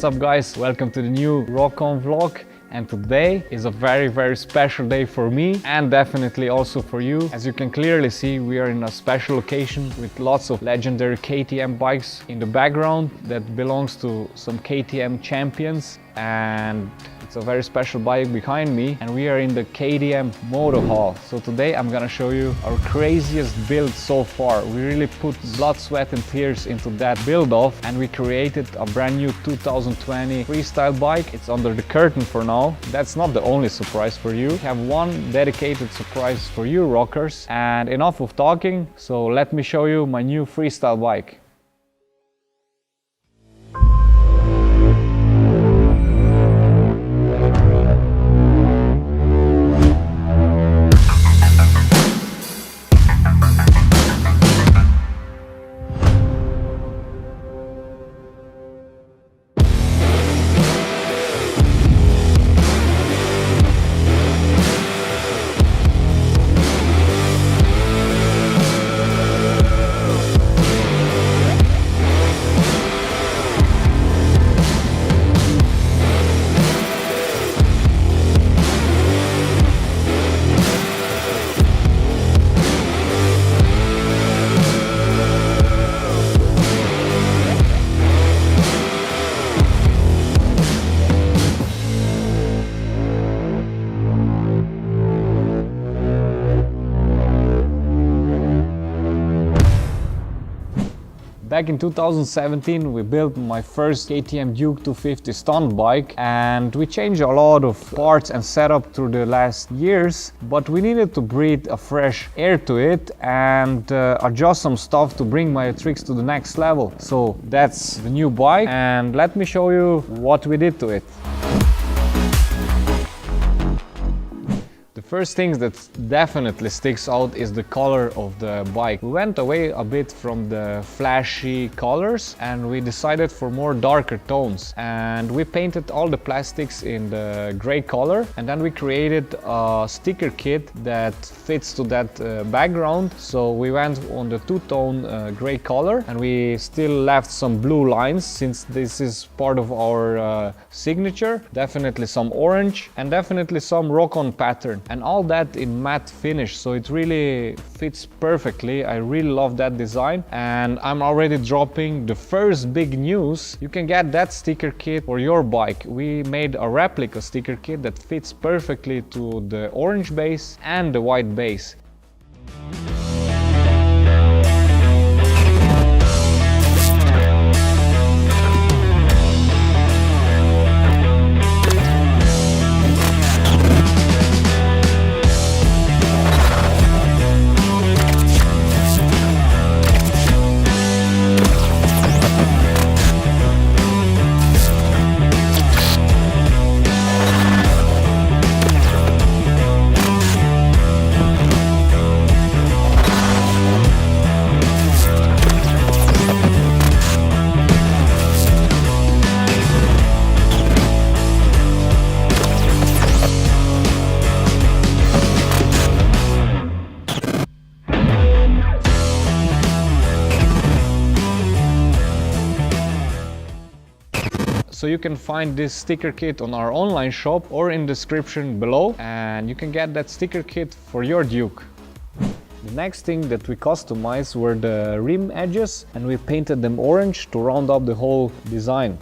What's up guys, welcome to the new Rock-On vlog. And today is a very special day for me and definitely also for you. As you can clearly see, we are in a special location with lots of legendary KTM bikes in the background that belongs to some KTM champions, and it's a very special bike behind me, and we are in the KTM Moto Hall. So today I'm gonna show you our craziest build so far. We really put blood, sweat and tears into that build off, and we created a brand new 2020 freestyle bike. It's under the curtain for now. That's not the only surprise for you. We have one dedicated surprise for you rockers. And enough of talking, so let me show you my new freestyle bike. Back in 2017 we built my first KTM Duke 250 stunt bike, and we changed a lot of parts and setup through the last years, but we needed to breathe a fresh air to it and adjust some stuff to bring my tricks to the next level. So that's the new bike, and let me show you what we did to it. The first thing that definitely sticks out is the color of the bike. We went away a bit from the flashy colors and we decided for more darker tones, and we painted all the plastics in the gray color, and then we created a sticker kit that fits to that background. So we went on the two-tone gray color, and we still left some blue lines since this is part of our signature. Definitely some orange and definitely some Rock-On pattern, and all that in matte finish, so it really fits perfectly. I really love that design, and I'm already dropping the first big news. You can get that sticker kit for your bike. We made a replica sticker kit that fits perfectly to the orange base and the white base. So you can find this sticker kit on our online shop or in the description below, and you can get that sticker kit for your Duke. The next thing that we customized were the rim edges, and we painted them orange to round up the whole design.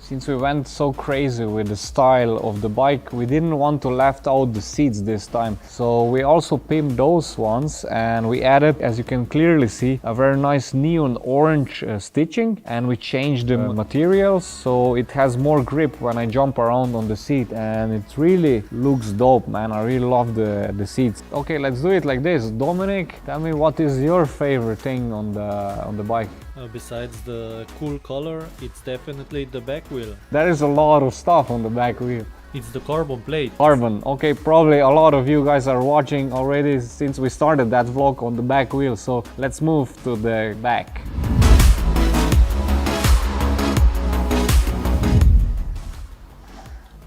Since we went so crazy with the style of the bike, we didn't want to left out the seats this time. So we also pimped those ones, and we added, as you can clearly see, a very nice neon orange stitching, and we changed the materials so it has more grip when I jump around on the seat, and it really looks dope, man. I really love the seats. Okay, let's do it like this. Dominic, tell me, what is your favorite thing on the bike? Besides the cool color, it's definitely the back wheel. There is a lot of stuff on the back wheel. It's the carbon plate. Carbon, okay, probably a lot of you guys are watching already since we started that vlog on the back wheel, so let's move to the back.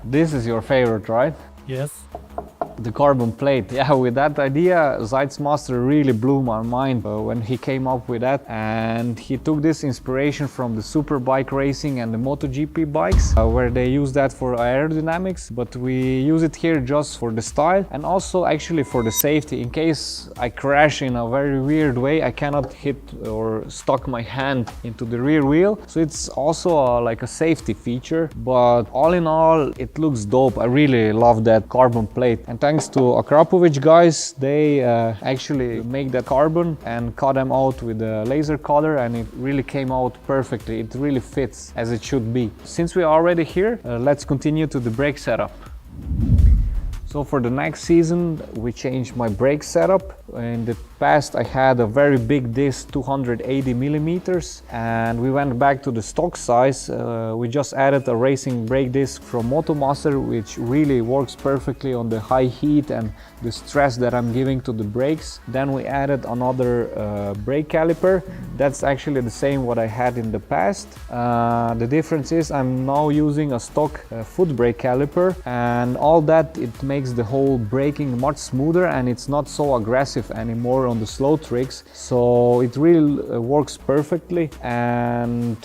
This is your favorite, right? Yes. the carbon plate. Yeah, with that idea, Master really blew my mind when he came up with that, and he took this inspiration from the superbike racing and the MotoGP bikes, where they use that for aerodynamics, but we use it here just for the style and also actually for the safety. In case I crash in a very weird way, I cannot hit or stuck my hand into the rear wheel, so it's also like a safety feature. But all in all, it looks dope. I really love that carbon plate, and thanks to Akrapovic guys, they actually make that carbon and cut them out with a laser cutter, and it really came out perfectly. It really fits as it should be. Since we are already here, let's continue to the brake setup. So for the next season, we changed my brake setup. In the past, I had a very big disc, 280 millimeters, and we went back to the stock size. We just added a racing brake disc from MotoMaster, which really works perfectly on the high heat and the stress that I'm giving to the brakes. Then we added another brake caliper. That's actually the same what I had in the past. The difference is I'm now using a stock foot brake caliper, and all that, it makes the whole braking much smoother, and it's not so aggressive anymore on the slow tricks, so it really works perfectly. And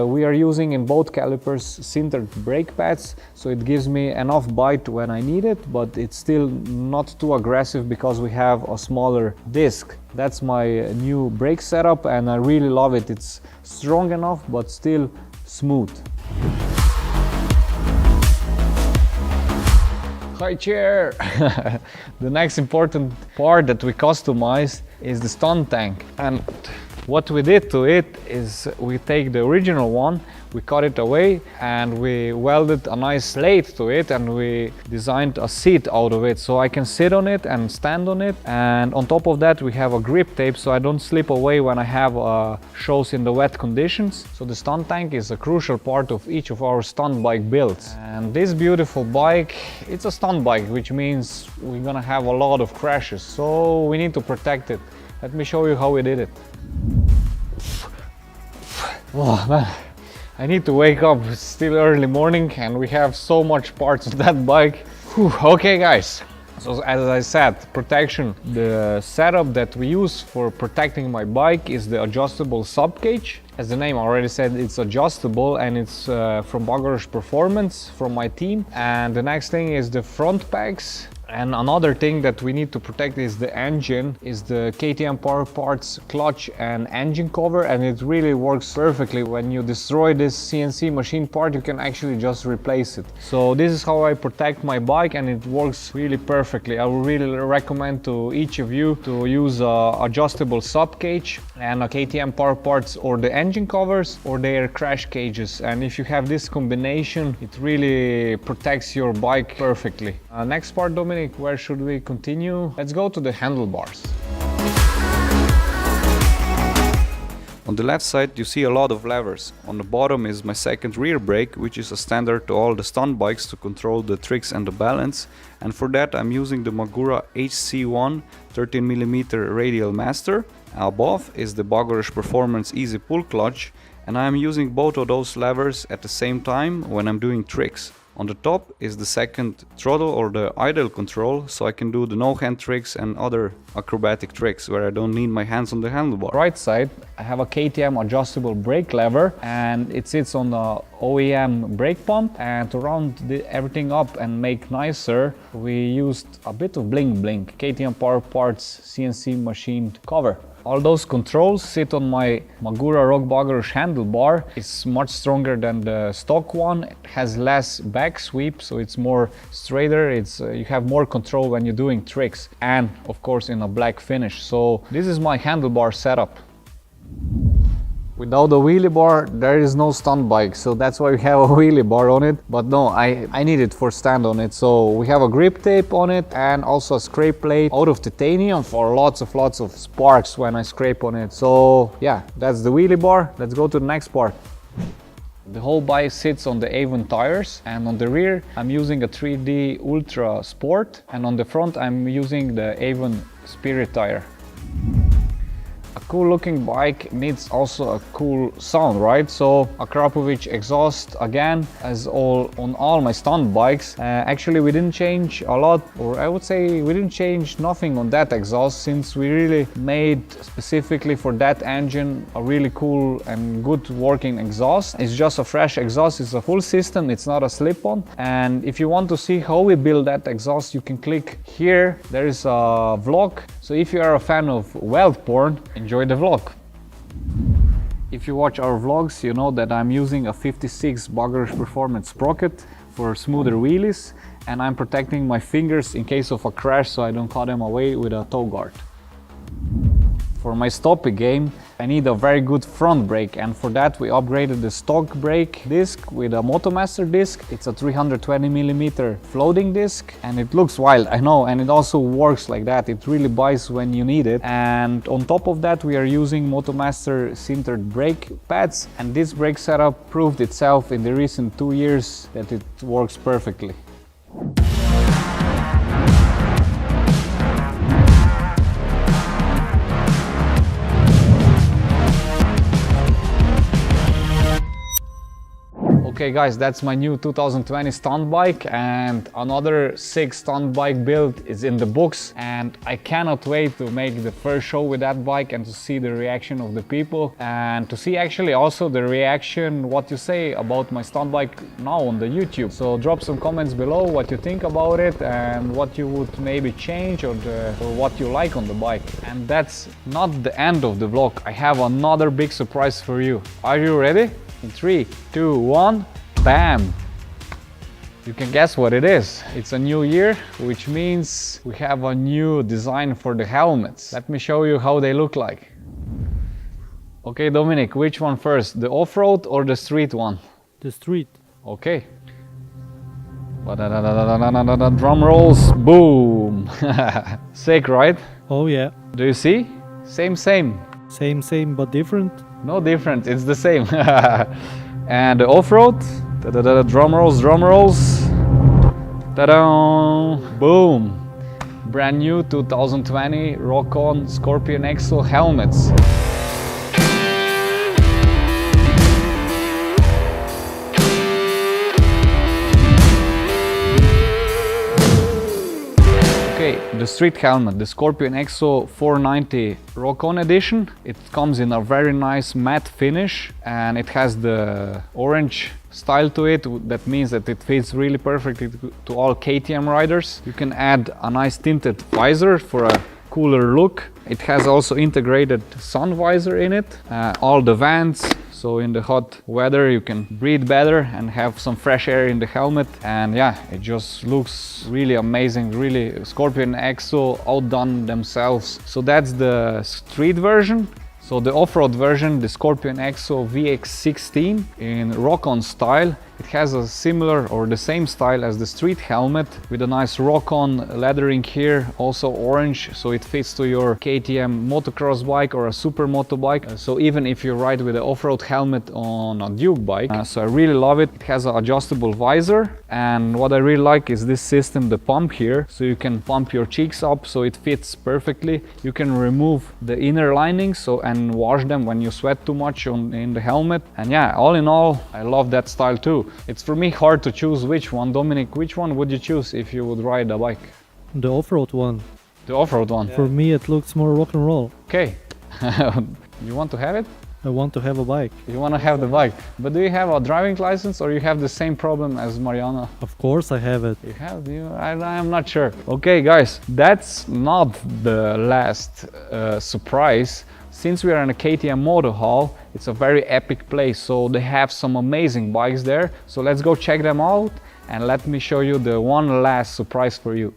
we are using in both calipers sintered brake pads, so it gives me enough bite when I need it, but it's still not too aggressive because we have a smaller disc. That's my new brake setup, and I really love it. It's strong enough but still smooth. High chair! The next important part that we customized is the stun tank, and what we did to it is we take the original one, we cut it away, and we welded a nice plate to it, and we designed a seat out of it so I can sit on it and stand on it. And on top of that, we have a grip tape so I don't slip away when I have shows in the wet conditions. So the stun tank is a crucial part of each of our stunt bike builds. And this beautiful bike, it's a stunt bike, which means we're gonna have a lot of crashes, so we need to protect it. Let me show you how we did it. Oh man, I need to wake up. It's still early morning and we have so much parts of that bike. Whew. Okay guys, so as I said, protection. The setup that we use for protecting my bike is the adjustable sub cage. As the name already said, it's adjustable, and it's from Bagorosh Performance, from my team. And the next thing is the front pegs. And another thing that we need to protect is the engine, is the KTM Power Parts clutch and engine cover, and it really works perfectly. When you destroy this CNC machine part, you can actually just replace it. So this is how I protect my bike, and it works really perfectly. I would really recommend to each of you to use a adjustable sub cage and a KTM Power Parts, or the engine covers or their crash cages. And if you have this combination, it really protects your bike perfectly. Next part, Dominic, where should we continue? Let's go to the handlebars. On the left side you see a lot of levers. On the bottom is my second rear brake, which is a standard to all the stunt bikes to control the tricks and the balance. And for that I'm using the Magura HC1 13mm radial master. Above is the Bagorosh Performance Easy Pull clutch, and I am using both of those levers at the same time when I'm doing tricks. On the top is the second throttle, or the idle control, so I can do the no-hand tricks and other acrobatic tricks where I don't need my hands on the handlebar. Right side, I have a KTM adjustable brake lever, and it sits on the OEM brake pump. And to round everything up and make nicer, we used a bit of bling bling, KTM Power Parts CNC machined cover. All those controls sit on my Magura Rock Bagorosh handlebar. It's much stronger than the stock one. It has less back sweep, so it's more straighter. You have more control when you're doing tricks, and of course in a black finish. So this is my handlebar setup. Without a wheelie bar, there is no stunt bike, so that's why we have a wheelie bar on it. But no, I need it for stand on it. So we have a grip tape on it, and also a scrape plate out of titanium for lots of sparks when I scrape on it. So yeah, that's the wheelie bar. Let's go to the next part. The whole bike sits on the Avon tires, and on the rear I'm using a 3D Ultra Sport, and on the front I'm using the Avon Spirit tire. A cool looking bike needs also a cool sound, right? So a Krapovic exhaust again, as on all my stunt bikes. Actually we didn't change a lot, or I would say we didn't change nothing on that exhaust, since we really made specifically for that engine a really cool and good working exhaust. It's just a fresh exhaust, it's a full system, it's not a slip-on. And if you want to see how we build that exhaust, you can click here. There is a vlog. So if you are a fan of weld porn, enjoy the vlog. If you watch our vlogs, you know that I'm using a 56 Bugger's Performance sprocket for smoother wheelies, and I'm protecting my fingers in case of a crash so I don't cut them away with a toe guard. For my stoppie game, I need a very good front brake, and for that we upgraded the stock brake disc with a Motomaster disc. It's a 320mm floating disc, and it looks wild, I know, and it also works like that. It really bites when you need it. And on top of that we are using Motomaster sintered brake pads, and this brake setup proved itself in the recent 2 years that it works perfectly. Okay guys, that's my new 2020 stunt bike, and another sick stunt bike build is in the books, and I cannot wait to make the first show with that bike and to see the reaction of the people, and to see actually also the reaction, what you say about my stunt bike now on the YouTube. So drop some comments below what you think about it and what you would maybe change, or what you like on the bike. And that's not the end of the vlog. I have another big surprise for you. Are you ready? In 3, 2, 1, bam! You can guess what it is. It's a new year, which means we have a new design for the helmets. Let me show you how they look like. Okay, Dominic, which one first? The off-road or the street one? The street. Okay. Drum rolls, boom! Sick, right? Oh yeah. Do you see? Same. Same but different. No different, it's the same. And the off-road, drum rolls, ta-da! Boom! Brand new 2020 Rock-On Scorpion Exo helmets. Okay, the street helmet, the Scorpion Exo 490 Rock-On edition. It comes in a very nice matte finish, and it has the orange style to it. That means that it fits really perfectly to all KTM riders. You can add a nice tinted visor for a cooler look. It has also integrated sun visor in it, all the vents. So in the hot weather you can breathe better and have some fresh air in the helmet, and yeah, it just looks really amazing. Really, Scorpion Exo outdone themselves. So that's the street version. So the off-road version, the Scorpion Exo VX16 in Rock-On style. It has a similar or the same style as the street helmet, with a nice Rock-On lettering here, also orange, so it fits to your KTM motocross bike or a super moto bike. So even if you ride with an off-road helmet on a Duke bike. So I really love it. It has an adjustable visor, and what I really like is this system, the pump here, so you can pump your cheeks up so it fits perfectly. You can remove the inner linings and wash them when you sweat too much in the helmet. And yeah, all in all, I love that style too. It's for me hard to choose which one. Dominic, which one would you choose if you would ride a bike? The off-road one. The off-road one? For me it looks more rock and roll. Okay. You want to have it? I want to have a bike. You want to have the bike. But do you have a driving license, or you have the same problem as Mariana? Of course I have it. You have? I'm not sure. Okay guys, that's not the last surprise. Since we are in a KTM Moto Hall, it's a very epic place, so they have some amazing bikes there. So let's go check them out, and let me show you the one last surprise for you.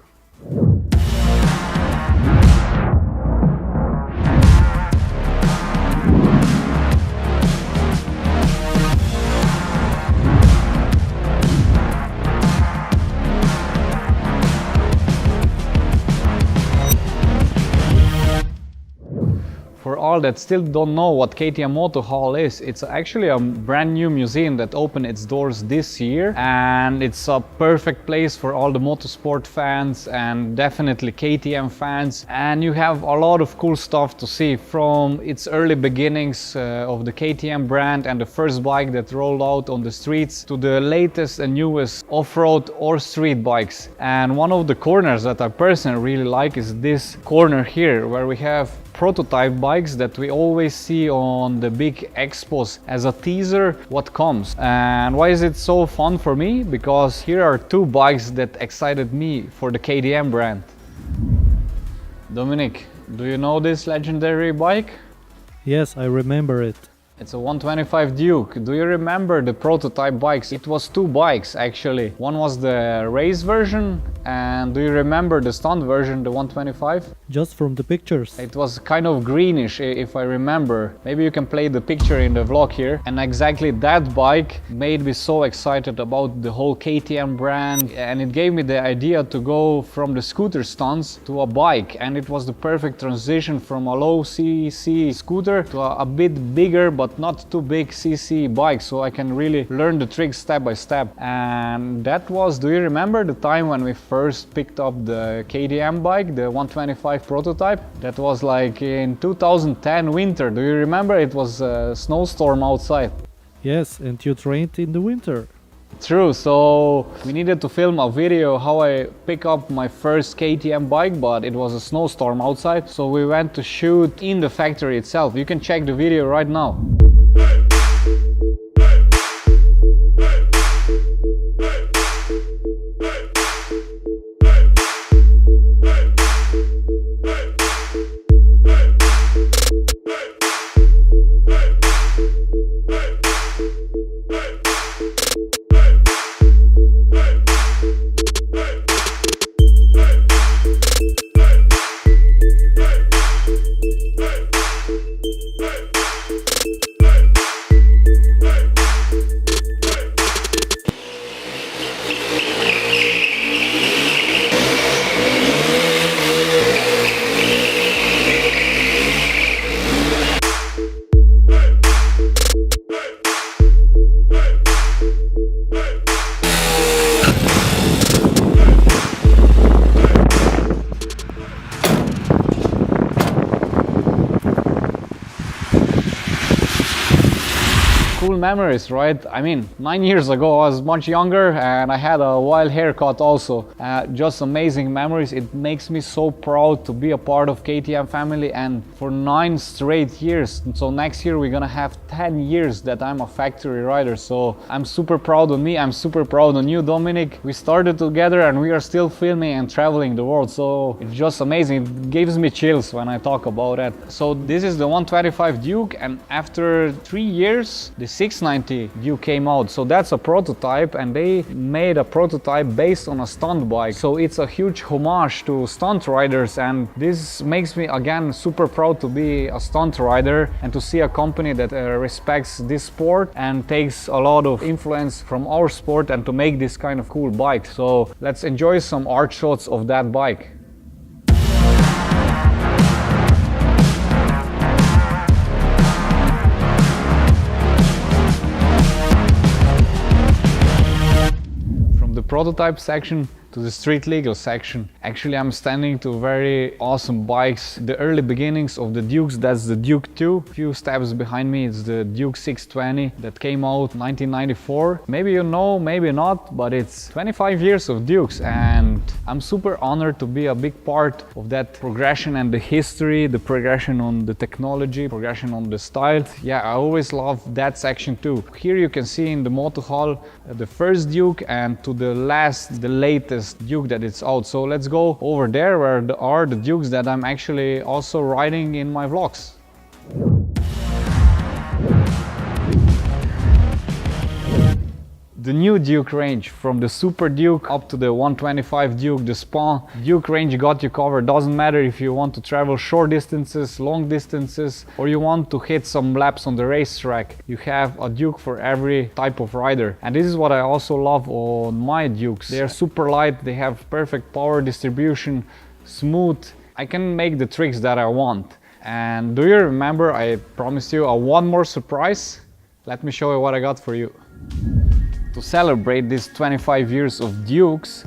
all that still don't know what KTM Moto Hall is, it's actually a brand new museum that opened its doors this year, and it's a perfect place for all the motorsport fans and definitely KTM fans. And you have a lot of cool stuff to see, from its early beginnings of the KTM brand and the first bike that rolled out on the streets to the latest and newest off-road or street bikes. And one of the corners that I personally really like is this corner here, where we have prototype bikes that we always see on the big expos as a teaser what comes. And why is it so fun for me? Because here are two bikes that excited me for the KTM brand. Dominic, do you know this legendary bike? Yes, I remember it. It's a 125 Duke. Do you remember the prototype bikes? It was two bikes actually. One was the race version, and do you remember the stunt version, the 125? Just from the pictures. It was kind of greenish, if I remember. Maybe you can play the picture in the vlog here. And exactly that bike made me so excited about the whole KTM brand, and it gave me the idea to go from the scooter stunts to a bike, and it was the perfect transition from a low CC scooter to a bit bigger but not too big CC bike, so I can really learn the tricks step by step. And that was, do you remember the time when we first picked up the KTM bike, the 125 prototype? That was like in 2010 winter. Do you remember? It was a snowstorm outside. Yes, and you trained in the winter. True, so we needed to film a video how I pick up my first KTM bike, but it was a snowstorm outside, so we went to shoot in the factory itself. You can check the video right now. Cool memories, right? I mean, 9 years ago I was much younger and I had a wild haircut also. Just amazing memories. It makes me so proud to be a part of KTM family, and for 9 straight years. So next year we're gonna have 10 years that I'm a factory rider. So I'm super proud of me. I'm super proud on you, Dominic. We started together and we are still filming and traveling the world. So it's just amazing. It gives me chills when I talk about it. So this is the 125 Duke, and after 3 years, the 690 Duke came out. So that's a prototype, and they made a prototype based on a stunt bike. So it's a huge homage to stunt riders, and this makes me again super proud to be a stunt rider and to see a company that respects this sport and takes a lot of influence from our sport and to make this kind of cool bike. So let's enjoy some art shots of that bike. Prototype section to the street legal section. Actually, I'm standing to very awesome bikes. The early beginnings of the Dukes, that's the Duke 2. A few steps behind me, it's the Duke 620 that came out 1994. Maybe you know, maybe not, but it's 25 years of Dukes, and I'm super honored to be a big part of that progression and the history, the progression on the technology, progression on the style. Yeah, I always love that section too. Here you can see in the Moto Hall the first Duke and to the last, the latest Duke that it's out. So let's go over there where are the Dukes that I'm actually also riding in my vlogs. The new Duke range, from the Super Duke up to the 125 Duke, the Spa Duke range got you covered. Doesn't matter if you want to travel short distances, long distances, or you want to hit some laps on the racetrack. You have a Duke for every type of rider. And this is what I also love on my Dukes. They are super light, they have perfect power distribution, smooth. I can make the tricks that I want. And do you remember I promised you a one more surprise? Let me show you what I got for you. To celebrate these 25 years of Dukes,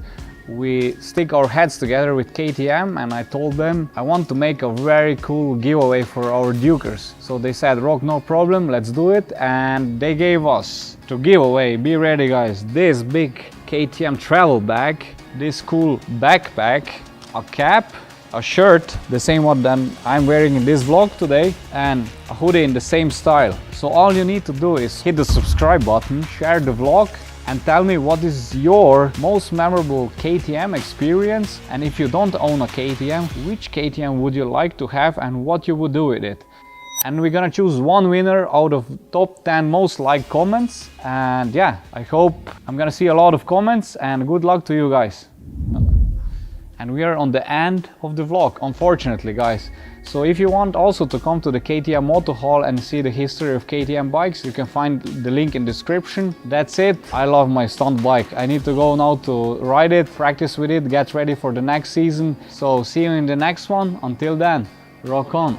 we stick our heads together with KTM, and I told them I want to make a very cool giveaway for our Dukers. So they said, Rock, no problem, let's do it. And they gave us to give away, be ready guys, this big KTM travel bag, this cool backpack, a cap, a shirt, the same one that I'm wearing in this vlog today, and a hoodie in the same style. So all you need to do is hit the subscribe button, share the vlog, and tell me what is your most memorable KTM experience, and if you don't own a KTM, which KTM would you like to have and what you would do with it. And we're gonna choose one winner out of top 10 most liked comments. And yeah, I hope I'm gonna see a lot of comments, and good luck to you guys. And we are on the end of the vlog, unfortunately guys. So if you want also to come to the KTM Moto Hall and see the history of KTM bikes, you can find the link in the description. That's it. I love my stunt bike. I need to go now to ride it, practice with it, get ready for the next season. So see you in the next one. Until then, rock on.